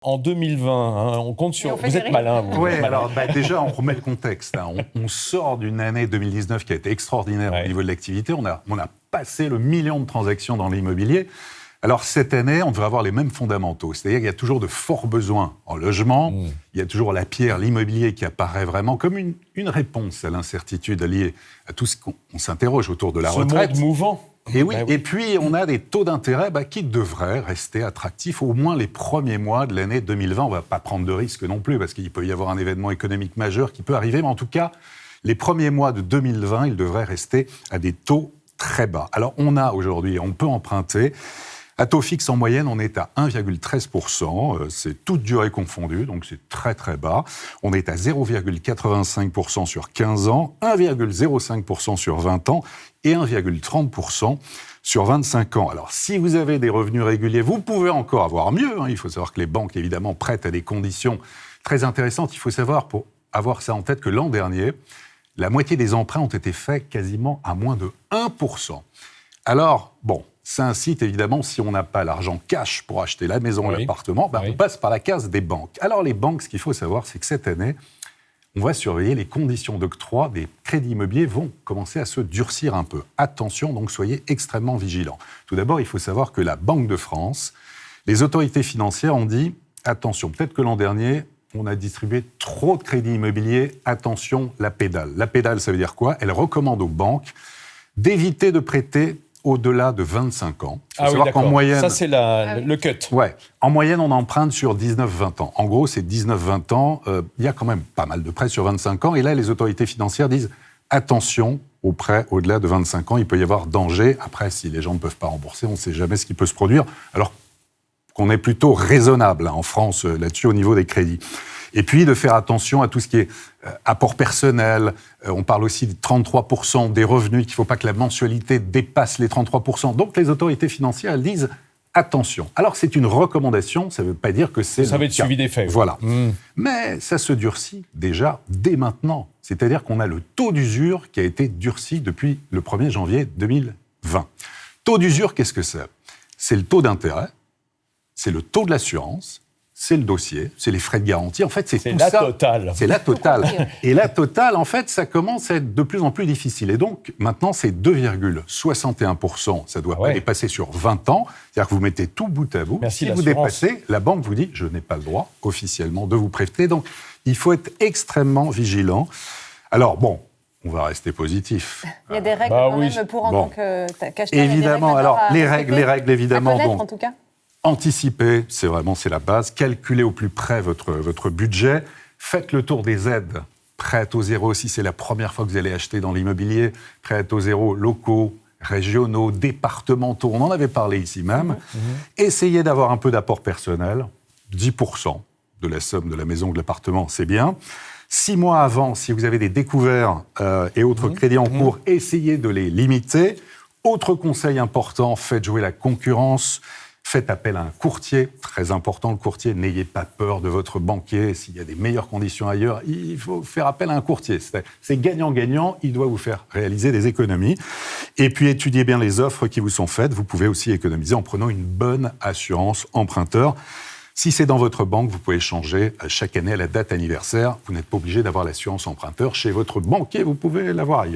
En 2020, on compte sur... Vous êtes malin, vous. Oui, alors déjà, on remet le contexte. On sort d'une année 2019 qui a été extraordinaire au niveau de l'activité. On a passé le million de transactions dans l'immobilier. Alors cette année, on devrait avoir les mêmes fondamentaux. C'est-à-dire qu'il y a toujours de forts besoins en logement. Il y a toujours la pierre, l'immobilier qui apparaît vraiment comme une réponse à l'incertitude liée à tout ce qu'on s'interroge autour de la retraite. Ce monde mouvant. Et oui, et puis on a des taux d'intérêt qui devraient rester attractifs au moins les premiers mois de l'année 2020. On ne va pas prendre de risques non plus parce qu'il peut y avoir un événement économique majeur qui peut arriver. Mais en tout cas, les premiers mois de 2020, ils devraient rester à des taux très bas. Alors on peut emprunter. À taux fixe, en moyenne, on est à 1,13%. C'est toute durée confondue, donc c'est très très bas. On est à 0,85% sur 15 ans, 1,05% sur 20 ans et 1,30% sur 25 ans. Alors, si vous avez des revenus réguliers, vous pouvez encore avoir mieux. Il faut savoir que les banques, évidemment, prêtent à des conditions très intéressantes. Il faut savoir, pour avoir ça en tête, que l'an dernier, la moitié des emprunts ont été faits quasiment à moins de 1%. Alors, ça incite évidemment, si on n'a pas l'argent cash pour acheter la maison ou l'appartement, on passe par la case des banques. Alors les banques, ce qu'il faut savoir, c'est que cette année, on va surveiller les conditions d'octroi des crédits immobiliers vont commencer à se durcir un peu. Attention, donc soyez extrêmement vigilants. Tout d'abord, il faut savoir que la Banque de France, les autorités financières ont dit, attention, peut-être que l'an dernier, on a distribué trop de crédits immobiliers, attention, la pédale. La pédale, ça veut dire quoi ? Elle recommande aux banques d'éviter de prêter au-delà de 25 ans. Ah oui, d'accord. Moyenne, ça, c'est le cut. Ouais. En moyenne, on emprunte sur 19-20 ans. En gros, c'est 19-20 ans. Il y a quand même pas mal de prêts sur 25 ans. Et là, les autorités financières disent attention aux prêts au-delà de 25 ans. Il peut y avoir danger. Après, si les gens ne peuvent pas rembourser, on ne sait jamais ce qui peut se produire. Alors qu'on est plutôt raisonnable en France là-dessus au niveau des crédits. Et puis, de faire attention à tout ce qui est apport personnel. On parle aussi de 33% des revenus, qu'il ne faut pas que la mensualité dépasse les 33%. Donc, les autorités financières, elles disent attention. Alors, c'est une recommandation, ça ne veut pas dire que c'est ça va être suivi des faits. Voilà. Mais ça se durcit déjà dès maintenant. C'est-à-dire qu'on a le taux d'usure qui a été durci depuis le 1er janvier 2020. Taux d'usure, qu'est-ce que c'est ? C'est le taux d'intérêt, c'est le taux de l'assurance, c'est le dossier, c'est les frais de garantie. En fait, c'est tout ça. Totale. C'est la totale. Et la totale, en fait, ça commence à être de plus en plus difficile. Et donc, maintenant, c'est 2,61%. Ça ne doit pas dépasser sur 20 ans. C'est-à-dire que vous mettez tout bout à bout. Merci, si vous dépassez, la banque vous dit « je n'ai pas le droit officiellement de vous prêter ». Donc, il faut être extrêmement vigilant. Alors, on va rester positif. Il y a des règles quand même pour en tant qu'acheteur. Évidemment. Alors, les règles, évidemment. À connaître, en tout cas. Anticiper, c'est la base. Calculez au plus près votre budget. Faites le tour des aides. Prêts à taux zéro, si c'est la première fois que vous allez acheter dans l'immobilier. Prêts à taux zéro locaux, régionaux, départementaux. On en avait parlé ici même. Essayez d'avoir un peu d'apport personnel. 10% de la somme de la maison ou de l'appartement, c'est bien. 6 mois avant, si vous avez des découverts et autres crédits en cours, essayez de les limiter. Autre conseil important, faites jouer la concurrence. Faites appel à un courtier, très important le courtier, n'ayez pas peur de votre banquier. S'il y a des meilleures conditions ailleurs, il faut faire appel à un courtier. C'est gagnant-gagnant, il doit vous faire réaliser des économies. Et puis étudiez bien les offres qui vous sont faites. Vous pouvez aussi économiser en prenant une bonne assurance emprunteur. Si c'est dans votre banque, vous pouvez changer chaque année à la date anniversaire. Vous n'êtes pas obligé d'avoir l'assurance emprunteur chez votre banquier, vous pouvez l'avoir ailleurs.